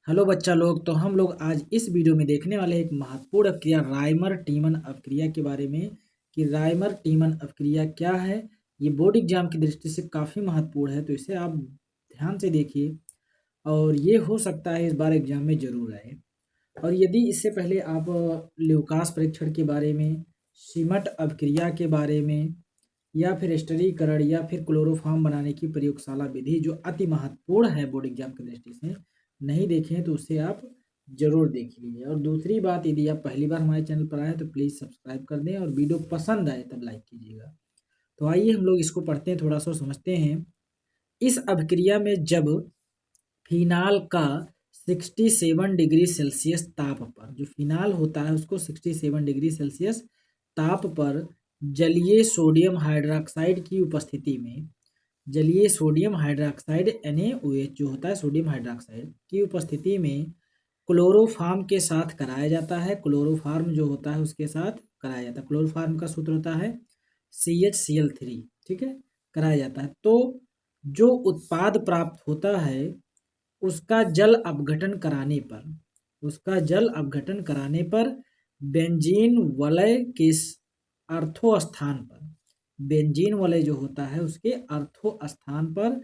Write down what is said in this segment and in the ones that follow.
Hello बच्चा लोग। तो हम लोग आज इस वीडियो में देखने वाले हैं एक महत्वपूर्ण अपक्रिया रायमर टीमन अपक्रिया के बारे में कि रायमर टीमन अपक्रिया क्या है। ये बोर्ड एग्जाम की दृष्टि से काफ़ी महत्वपूर्ण है, तो इसे आप ध्यान से देखिए और ये हो सकता है इस बार एग्जाम में जरूर आए। और यदि इससे पहले आप ल्यूकास परीक्षण के बारे में, सीमट अपक्रिया के बारे में, या फिर स्टरीकरण या फिर क्लोरोफॉर्म बनाने की प्रयोगशाला विधि जो अति महत्वपूर्ण है बोर्ड एग्जाम की दृष्टि से, नहीं देखे हैं तो उसे आप जरूर देख लीजिए। और दूसरी बात, यदि आप पहली बार हमारे चैनल पर आए तो प्लीज़ सब्सक्राइब कर दें और वीडियो पसंद आए तब लाइक कीजिएगा। तो आइए हम लोग इसको पढ़ते हैं, थोड़ा सा समझते हैं। इस अभिक्रिया में जब फिनाल का 67 डिग्री सेल्सियस ताप पर, जो फिनाल होता है उसको 67 डिग्री सेल्सियस ताप पर जलीय सोडियम हाइड्रोक्साइड की उपस्थिति में, जलीय सोडियम हाइड्रोक्साइड NaOH जो होता है सोडियम हाइड्रोक्साइड की उपस्थिति में क्लोरोफॉर्म के साथ कराया जाता है। क्लोरोफॉर्म जो होता है उसके साथ कराया जाता है। क्लोरोफॉर्म का सूत्र होता है CHCl3, ठीक है, कराया जाता है। तो जो उत्पाद प्राप्त होता है उसका जल अपघटन कराने पर, उसका जल अपघटन कराने पर बेंजीन वलय के अर्थो स्थान पर, बेंजीन वलय जो होता है उसके अर्थो स्थान पर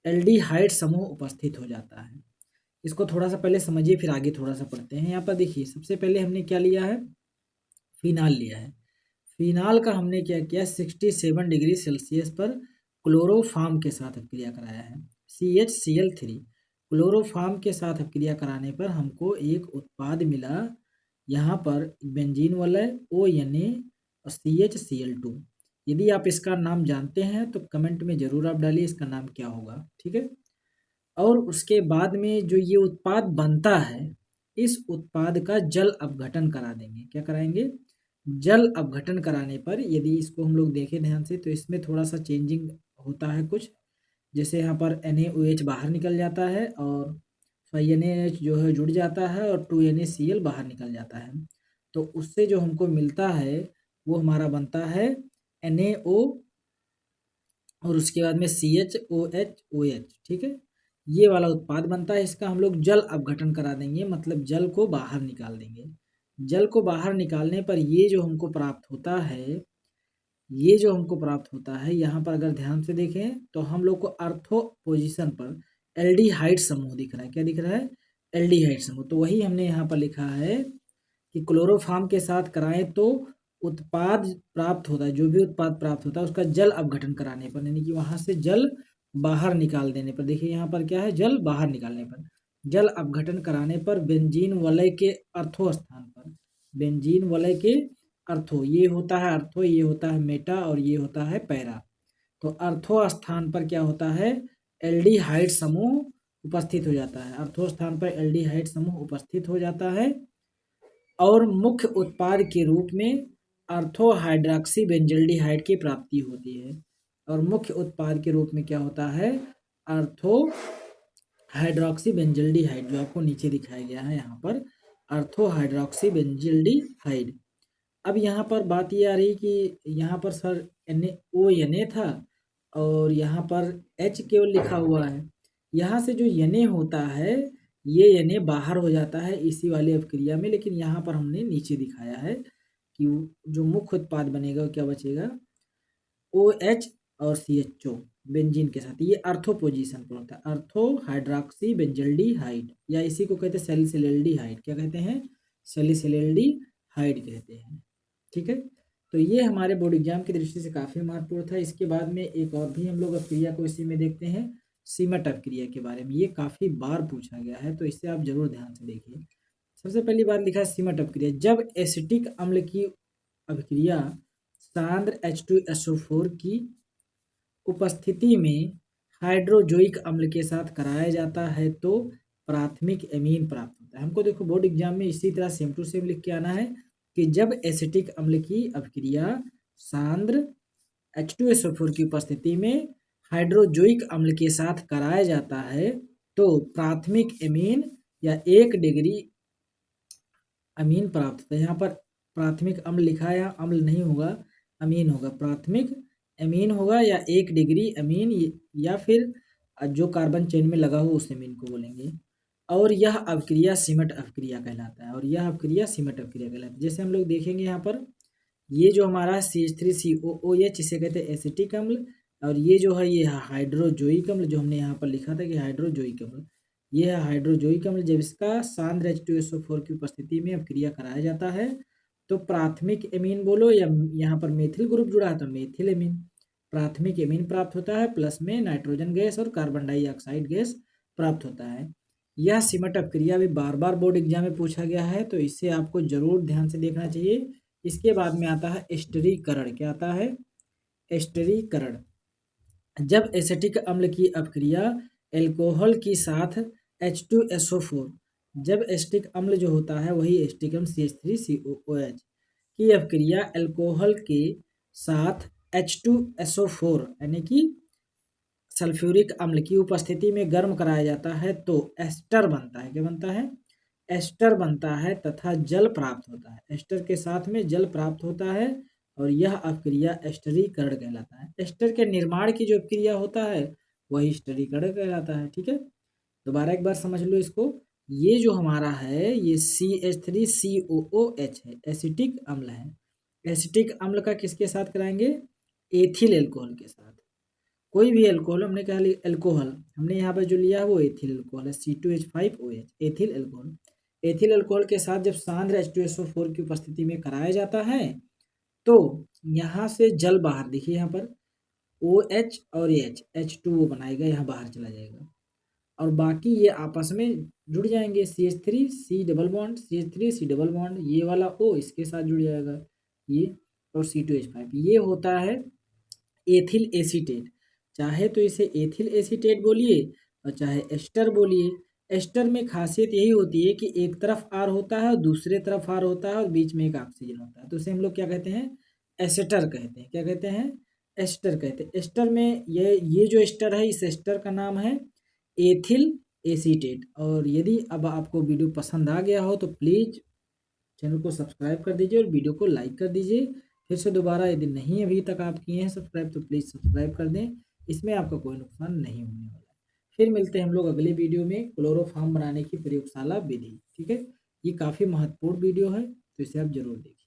एल्डिहाइड समूह उपस्थित हो जाता है। इसको थोड़ा सा पहले समझिए फिर आगे थोड़ा सा पढ़ते हैं। यहाँ पर देखिए, सबसे पहले हमने क्या लिया है, फिनाल लिया है। फिनाल का हमने क्या किया, 67 डिग्री सेल्सियस पर क्लोरोफॉर्म के साथ अपक्रिया कराया है, CHCl3। क्लोरोफॉर्म के साथ अपक्रिया कराने पर हमको एक उत्पाद मिला, यहाँ पर बेंजीन वलय ONa और CHCl2। यदि आप इसका नाम जानते हैं तो कमेंट में ज़रूर आप डालिए इसका नाम क्या होगा, ठीक है। और उसके बाद में जो ये उत्पाद बनता है, इस उत्पाद का जल अपघटन करा देंगे। क्या कराएंगे, जल अपघटन कराने पर, यदि इसको हम लोग देखें ध्यान से तो इसमें थोड़ा सा चेंजिंग होता है कुछ, जैसे यहाँ पर NaOH बाहर निकल जाता है और NaH जो है जुड़ जाता है और 2NaCl बाहर निकल जाता है। तो उससे जो हमको मिलता है वो हमारा बनता है NaO और उसके बाद में CHOH, ठीक है, ये वाला उत्पाद बनता है। इसका हम लोग जल अपघटन करा देंगे, मतलब जल को बाहर निकाल देंगे। जल को बाहर निकालने पर ये जो हमको प्राप्त होता है, ये जो हमको प्राप्त होता है, यहाँ पर अगर ध्यान से देखें तो हम लोग को अर्थो पोजीशन पर एल्डिहाइड समूह दिख रहा है। क्या दिख रहा है, एल्डिहाइड समूह। तो वही हमने यहाँ पर लिखा है कि क्लोरोफॉर्म के साथ कराएं तो उत्पाद प्राप्त होता है, जो भी उत्पाद प्राप्त होता है उसका जल अपघटन कराने पर, यानी कि वहां से जल बाहर निकाल देने पर, देखिए यहाँ पर क्या है, जल बाहर निकालने पर, जल अपघटन कराने पर बेंजीन वलय के अर्थो स्थान पर, बेंजीन वलय के अर्थो, ये होता है अर्थो, ये होता है मेटा और ये होता है पैरा। तो अर्थो स्थान पर क्या होता है, एल्डिहाइड समूह उपस्थित हो जाता है। अर्थो स्थान पर एल्डिहाइड समूह उपस्थित हो जाता है और मुख्य उत्पाद के रूप में अर्थो हाइड्रोक्सी बेंजल्डिहाइड की प्राप्ति होती है। और मुख्य उत्पाद के रूप में क्या होता है, अर्थो हाइड्रोक्सी बेंजल्डिहाइड, जो आपको नीचे दिखाया गया है यहाँ पर, अर्थो हाइड्रोक्सी बेंजल्डिहाइड। अब यहाँ पर बात ये आ रही कि यहाँ पर सर NaONa था और यहाँ पर H केवल लिखा हुआ है। यहाँ से जो Na होता है ये Na बाहर हो जाता है इसी वाली अपक्रिया में, लेकिन यहाँ पर हमने नीचे दिखाया है कि जो मुख्य उत्पाद बनेगा वो क्या बचेगा, OH और CHO बेंजीन के साथ। ये अर्थो पोजीशन पर होता है, अर्थो हाइड्रोक्सी बेंजल्डिहाइड, या इसी को कहते हैं सैलिसिलैल्डिहाइड। क्या कहते हैं, सैलिसिलैल्डिहाइड कहते हैं, ठीक है। तो ये हमारे बोर्ड एग्जाम की दृष्टि से काफ़ी महत्वपूर्ण था। इसके बाद में एक और भी हम लोग अपक्रिया को इसी में देखते हैं, सीमट अपक्रिया के बारे में। ये काफ़ी बार पूछा गया है तो इससे आप जरूर ध्यान से देखिए। सबसे पहली बात लिखा है सीमट अपक्रिया, जब एसिटिक अम्ल की अभिक्रिया सांद्र H2SO4 की उपस्थिति में हाइड्रोजोइक अम्ल के साथ कराया जाता है तो प्राथमिक एमीन प्राप्त होता है। हमको देखो बोर्ड एग्जाम में इसी तरह सेम टू सेम लिख के आना है कि जब एसिटिक अम्ल की अभिक्रिया सांद्र H2SO4 की उपस्थिति में हाइड्रोजोइक अम्ल के साथ कराया जाता है तो प्राथमिक एमीन या 1 डिग्री अमीन प्राप्त होता है। यहाँ पर प्राथमिक अम्ल लिखा है, यहाँ अम्ल नहीं होगा, अमीन होगा, प्राथमिक अमीन होगा या 1 डिग्री अमीन, या फिर जो कार्बन चेन में लगा हो उस अमीन को बोलेंगे। और यह अपक्रिया सीमेंट अपक्रिया कहलाता है, और यह अपक्रिया सीमेंट अपक्रिया कहलाता है। जैसे हम लोग देखेंगे यहाँ पर, ये जो हमारा CH3COOH इसे कहते हैं एसिटिक अम्ल, और ये जो है ये हाइड्रोजोइक अम्ल, जो हमने यहाँ पर लिखा था कि हाइड्रोजोइक अम्ल, ये है हाइड्रोजोइक अम्ल। जब इसका सांद्र H2SO4 की उपस्थिति में अपक्रिया कराया जाता है तो प्राथमिक एमीन बोलो, या यहाँ पर मेथिल ग्रुप जुड़ा है तो मेथिल एमीन, प्राथमिक एमीन प्राप्त होता है, प्लस में नाइट्रोजन गैस और कार्बन डाइऑक्साइड गैस प्राप्त होता है। यह सीमेंट अपक्रिया भी बार बार बोर्ड एग्जाम में पूछा गया है, तो इससे आपको जरूर ध्यान से देखना चाहिए। इसके बाद में आता है एस्टरीकरण। क्या आता है? एस्टरीकरण। जब एसिटिक अम्ल की अपक्रिया एल्कोहल के साथ H2SO4, जब एसिटिक अम्ल जो होता है वही एसिटिक अम्ल CH3COOH की अपक्रिया एल्कोहल के साथ H2SO4 यानी कि सल्फ्यूरिक अम्ल की उपस्थिति में गर्म कराया जाता है तो एस्टर बनता है। क्या बनता है? एस्टर बनता है तथा जल प्राप्त होता है। एस्टर के साथ में जल प्राप्त होता है और यह अपक्रिया एस्टरीकरण कहलाता है। एस्टर के निर्माण की जो अपक्रिया होता है वही एस्टरीकरण कहलाता है। ठीक है, दोबारा एक बार समझ लो इसको। ये जो हमारा है ये CH3COOH है, एसिटिक अम्ल है। एसिटिक अम्ल का किसके साथ कराएंगे? एथिल एल्कोहल के साथ। कोई भी एल्कोहल, हमने कहा एल्कोहल, हमने यहाँ पर जो लिया है वो एथिल एल्कोहल है, C2H5OH, ethyl alcohol. Ethyl alcohol के साथ जब सांद्र H2SO4 की उपस्थिति में कराया जाता है तो यहाँ से जल बाहर, देखिए यहाँ पर OH और H2O बनाएगा, यहाँ बाहर चला जाएगा और बाकी ये आपस में जुड़ जाएंगे, CH3 C double bond, CH3 C double bond, ये वाला O इसके साथ जुड़ जाएगा ये, और C2H5, ये होता है एथिल एसीटेट। चाहे तो इसे एथिल एसीटेट बोलिए और चाहे एस्टर बोलिए। एस्टर में खासियत यही होती है कि एक तरफ R होता है और दूसरे तरफ R होता है और बीच में एक ऑक्सीजन होता है, तो उसे हम लोग क्या कहते हैं? एस्टर कहते हैं। क्या कहते हैं? एस्टर कहते हैं। एस्टर में ये जो एस्टर है, इस एस्टर का नाम है एथिल एसीटेट। और यदि अब आपको वीडियो पसंद आ गया हो तो प्लीज़ चैनल को सब्सक्राइब कर दीजिए और वीडियो को लाइक कर दीजिए। फिर से दोबारा, यदि नहीं अभी तक आप किए हैं सब्सक्राइब तो प्लीज़ सब्सक्राइब कर दें, इसमें आपका कोई नुकसान नहीं होने वाला है। फिर मिलते हैं हम लोग अगले वीडियो में क्लोरोफॉर्म बनाने की प्रयोगशाला विधि। ठीक है, ये काफ़ी महत्वपूर्ण वीडियो है तो इसे आप जरूर देखिए।